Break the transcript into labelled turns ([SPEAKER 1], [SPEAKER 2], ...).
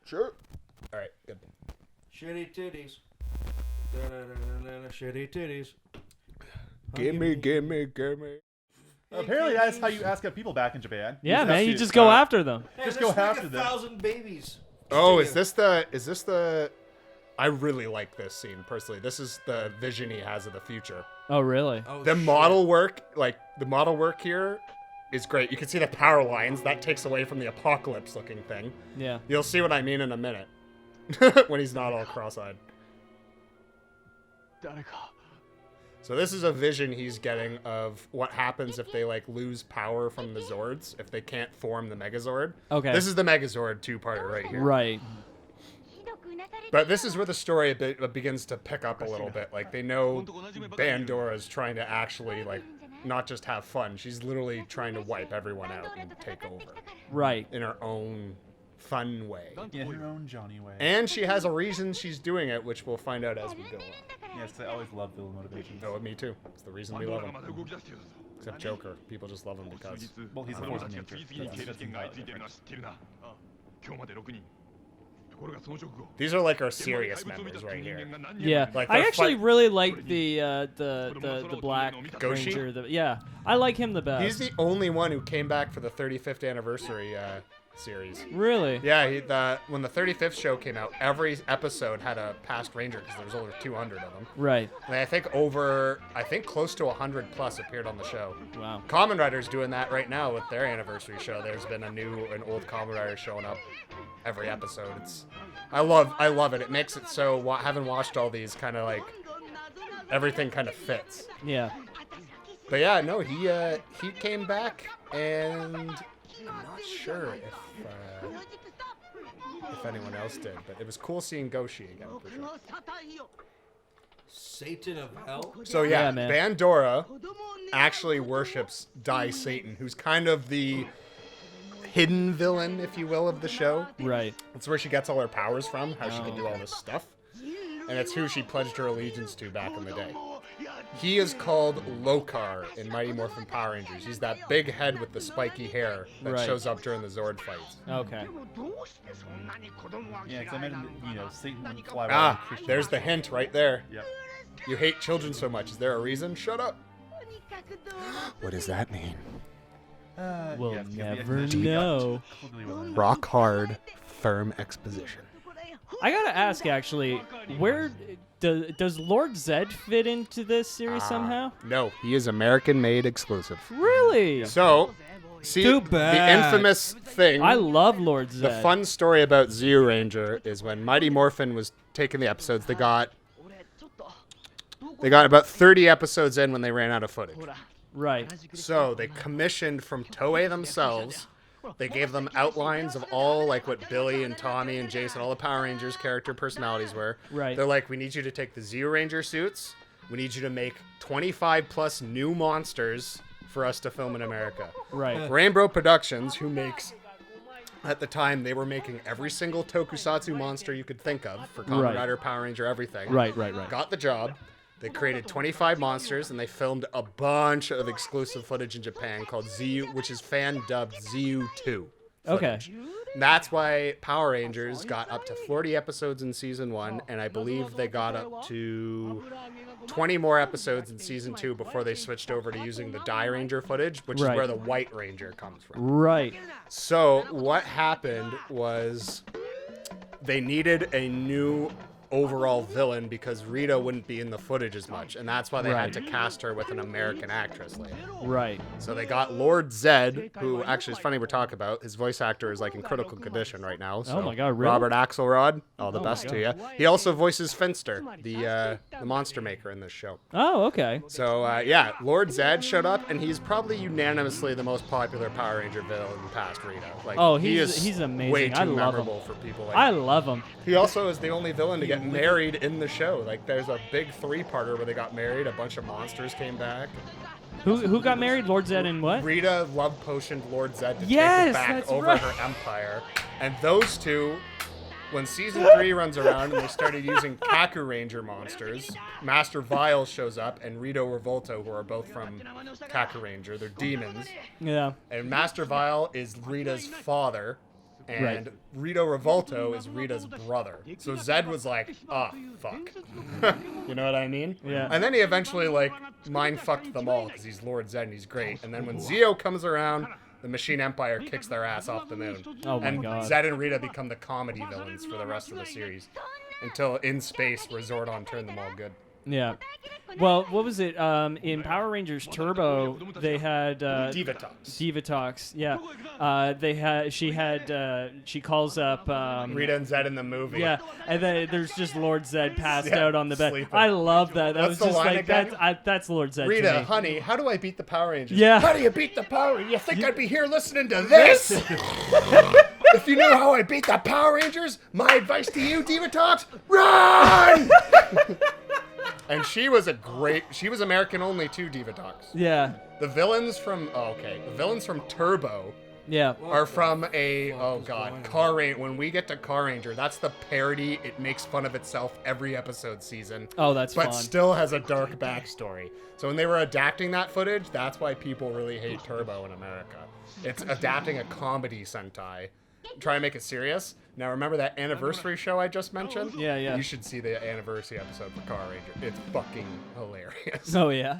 [SPEAKER 1] Sure. All right, good.
[SPEAKER 2] Shitty titties. Da-da-da-da-da-da, shitty titties.
[SPEAKER 1] Gimme.
[SPEAKER 3] Apparently, that's how you ask up people back in Japan.
[SPEAKER 4] Yeah, man, you
[SPEAKER 3] ask
[SPEAKER 4] just go after them.
[SPEAKER 2] Hey,
[SPEAKER 3] Just
[SPEAKER 2] let's
[SPEAKER 3] go
[SPEAKER 2] make
[SPEAKER 3] after them.
[SPEAKER 2] 1,000 babies.
[SPEAKER 1] Oh,
[SPEAKER 2] to
[SPEAKER 1] is
[SPEAKER 2] you.
[SPEAKER 1] this the? I really like this scene personally. This is the vision he has of the future.
[SPEAKER 4] Oh, really?
[SPEAKER 2] Oh,
[SPEAKER 1] The
[SPEAKER 2] shit.
[SPEAKER 1] model work here is great. You can see the power lines. That takes away from the apocalypse looking thing.
[SPEAKER 4] Yeah.
[SPEAKER 1] You'll see what I mean in a minute. When he's not all cross-eyed. So this is a vision he's getting of what happens if they like lose power from the Zords, if they can't form the Megazord.
[SPEAKER 4] Okay.
[SPEAKER 1] This is the Megazord two-parter right here.
[SPEAKER 4] Right.
[SPEAKER 1] But this is where the story begins to pick up a little bit. Like, they know Bandora's trying to actually, like, not just have fun. She's literally trying to wipe everyone out and take over.
[SPEAKER 4] Right.
[SPEAKER 1] In her own fun way.
[SPEAKER 3] In her own Johnny way.
[SPEAKER 1] And she has a reason she's doing it, which we'll find out as we go on.
[SPEAKER 3] Yes, I always love villain motivations.
[SPEAKER 1] Oh, me too. It's the reason we love him. Except Joker. People just love him because...
[SPEAKER 3] Well, he's a force of nature.
[SPEAKER 1] These are like our serious members right here.
[SPEAKER 4] Yeah,
[SPEAKER 1] Like
[SPEAKER 4] I
[SPEAKER 1] the
[SPEAKER 4] actually
[SPEAKER 1] fight-
[SPEAKER 4] really like the Black
[SPEAKER 1] Goshi?
[SPEAKER 4] Ranger. Yeah, I like him the best.
[SPEAKER 1] He's the only one who came back for the 35th anniversary series.
[SPEAKER 4] Really?
[SPEAKER 1] Yeah, when the 35th show came out, every episode had a past ranger because there was over 200 of them.
[SPEAKER 4] Right.
[SPEAKER 1] And I think close to 100 plus appeared on the show.
[SPEAKER 4] Wow.
[SPEAKER 1] Kamen Rider's doing that right now with their anniversary show. There's been an old Kamen Rider showing up every episode. I love it. It makes it so having watched all these, kind of like everything kind of fits.
[SPEAKER 4] Yeah.
[SPEAKER 1] But yeah, no, he came back, and I'm not sure if anyone else did, but it was cool seeing Goshi again for sure.
[SPEAKER 2] Satan of Hell?
[SPEAKER 1] So yeah,
[SPEAKER 4] Yeah, man.
[SPEAKER 1] Bandora actually worships Dai Satan, who's kind of the hidden villain, if you will, of the show.
[SPEAKER 4] Right.
[SPEAKER 1] That's where she gets all her powers from, how she can do all this stuff. And it's who she pledged her allegiance to back in the day. He is called Lokar in Mighty Morphin Power Rangers. He's that big head with the spiky hair that
[SPEAKER 4] Right.
[SPEAKER 1] shows up during the Zord fights.
[SPEAKER 4] Okay.
[SPEAKER 3] Yeah, because I imagine, Satan would fly around. Christian.
[SPEAKER 1] There's the hint right there.
[SPEAKER 3] Yep.
[SPEAKER 1] You hate children so much. Is there a reason? Shut up. What does that mean?
[SPEAKER 4] We'll
[SPEAKER 3] yes, 'cause the
[SPEAKER 4] never
[SPEAKER 3] exposition
[SPEAKER 4] know.
[SPEAKER 3] totally wasn't-
[SPEAKER 1] Rock hard, firm exposition.
[SPEAKER 4] I gotta ask, actually, where does Lord Zed fit into this series somehow?
[SPEAKER 1] No, he is American-made exclusive.
[SPEAKER 4] Really?
[SPEAKER 1] So, see,
[SPEAKER 4] Too
[SPEAKER 1] the
[SPEAKER 4] bad.
[SPEAKER 1] infamous thing,
[SPEAKER 4] I love Lord
[SPEAKER 1] the
[SPEAKER 4] Zed.
[SPEAKER 1] fun story about Zeo Ranger is when Mighty Morphin was taking the episodes, they got about 30 episodes in when they ran out of footage.
[SPEAKER 4] Right.
[SPEAKER 1] So they commissioned from Toei themselves. They gave them outlines of all, like, what Billy and Tommy and Jason, all the Power Rangers character personalities were.
[SPEAKER 4] Right.
[SPEAKER 1] They're like, we need you to take the Zeo Ranger suits. We need you to make 25 plus new monsters for us to film in America.
[SPEAKER 4] Right.
[SPEAKER 1] Rainbow Productions, who makes, at the time, they were making every single tokusatsu monster you could think of for Kamen
[SPEAKER 4] Right.
[SPEAKER 1] Rider, Power Ranger, everything.
[SPEAKER 4] Right.
[SPEAKER 1] Got the job. They created 25 monsters, and they filmed a bunch of exclusive footage in Japan called ZU, which is fan-dubbed ZU 2
[SPEAKER 4] Okay.
[SPEAKER 1] footage. And that's why Power Rangers got up to 40 episodes in Season 1, and I believe they got up to 20 more episodes in Season 2 before they switched over to using the Dai Ranger footage, which is
[SPEAKER 4] Right.
[SPEAKER 1] where the White Ranger comes from.
[SPEAKER 4] Right.
[SPEAKER 1] So what happened was they needed a new overall villain because Rita wouldn't be in the footage as much, and that's why they had to cast her with an American actress later.
[SPEAKER 4] Right.
[SPEAKER 1] So they got Lord Zed, who actually is funny we're talking about. His voice actor is like in critical condition right now. So
[SPEAKER 4] Oh my God, really?
[SPEAKER 1] Robert Axelrod, all the
[SPEAKER 4] Oh my
[SPEAKER 1] best to
[SPEAKER 4] God.
[SPEAKER 1] you. He also voices Finster, the monster maker in this show.
[SPEAKER 4] Oh, okay.
[SPEAKER 1] So yeah, Lord Zed showed up, and he's probably unanimously the most popular Power Ranger villain past Rita. Like,
[SPEAKER 4] Oh,
[SPEAKER 1] he
[SPEAKER 4] he's
[SPEAKER 1] is
[SPEAKER 4] amazing.
[SPEAKER 1] way too
[SPEAKER 4] I love him.
[SPEAKER 1] memorable for people. Like,
[SPEAKER 4] I love him.
[SPEAKER 1] he also is the only villain to get married in the show. Like, there's a big 3-parter where they got married. A bunch of monsters came back.
[SPEAKER 4] Who got married? Lord Zed and what?
[SPEAKER 1] Rita love potioned Lord Zed to
[SPEAKER 4] Yes,
[SPEAKER 1] take it back
[SPEAKER 4] that's
[SPEAKER 1] over
[SPEAKER 4] right.
[SPEAKER 1] her empire. And those two, when Season 3 runs around and they started using Kaku Ranger monsters, Master Vile shows up and Rito Revolto, who are both from Kaku Ranger. They're demons.
[SPEAKER 4] Yeah.
[SPEAKER 1] And Master Vile is Rita's father, And Rito Revolto is Rita's brother. So Zed was like, oh, fuck. You know what I mean?
[SPEAKER 4] Yeah.
[SPEAKER 1] And then he eventually, like, mind-fucked them all because he's Lord Zed and he's great. And then when Zeo comes around, the Machine Empire kicks their ass off the moon.
[SPEAKER 4] Oh my
[SPEAKER 1] and
[SPEAKER 4] God.
[SPEAKER 1] Zed and Rita become the comedy villains for the rest of the series. Until in space, where Zordon turned them all good.
[SPEAKER 4] Yeah. Well, what was it? In Power Rangers Turbo, they had
[SPEAKER 1] Divatox.
[SPEAKER 4] Divatox. Yeah. She calls up
[SPEAKER 1] Rita and Zed in the movie.
[SPEAKER 4] Yeah, and then there's just Lord Zed passed
[SPEAKER 1] Yeah,
[SPEAKER 4] out on the bed.
[SPEAKER 1] sleeping.
[SPEAKER 4] I love that. That
[SPEAKER 1] What's
[SPEAKER 4] was
[SPEAKER 1] the
[SPEAKER 4] just
[SPEAKER 1] line
[SPEAKER 4] like
[SPEAKER 1] again?
[SPEAKER 4] that's Lord Zed. to
[SPEAKER 1] Rita,
[SPEAKER 4] me.
[SPEAKER 1] honey, how do I beat the Power Rangers?
[SPEAKER 4] Yeah.
[SPEAKER 1] How do you beat the Power Rangers? You think I'd be here listening to this? If you knew how I beat the Power Rangers, my advice to you, Divatox, run! And she was American only too, Divatox.
[SPEAKER 4] Yeah.
[SPEAKER 1] The villains from Turbo
[SPEAKER 4] Yeah.
[SPEAKER 1] are from Car Ranger. When we get to Car Ranger, that's the parody. It makes fun of itself every episode season.
[SPEAKER 4] Oh, that's
[SPEAKER 1] but
[SPEAKER 4] fun.
[SPEAKER 1] still has a dark backstory. So when they were adapting that footage, that's why people really hate Turbo in America. It's adapting a comedy Sentai. Try and make it serious. Now remember that anniversary show I just mentioned?
[SPEAKER 4] Yeah, yeah.
[SPEAKER 1] You should see the anniversary episode for Car Ranger. It's fucking hilarious.
[SPEAKER 4] Oh yeah.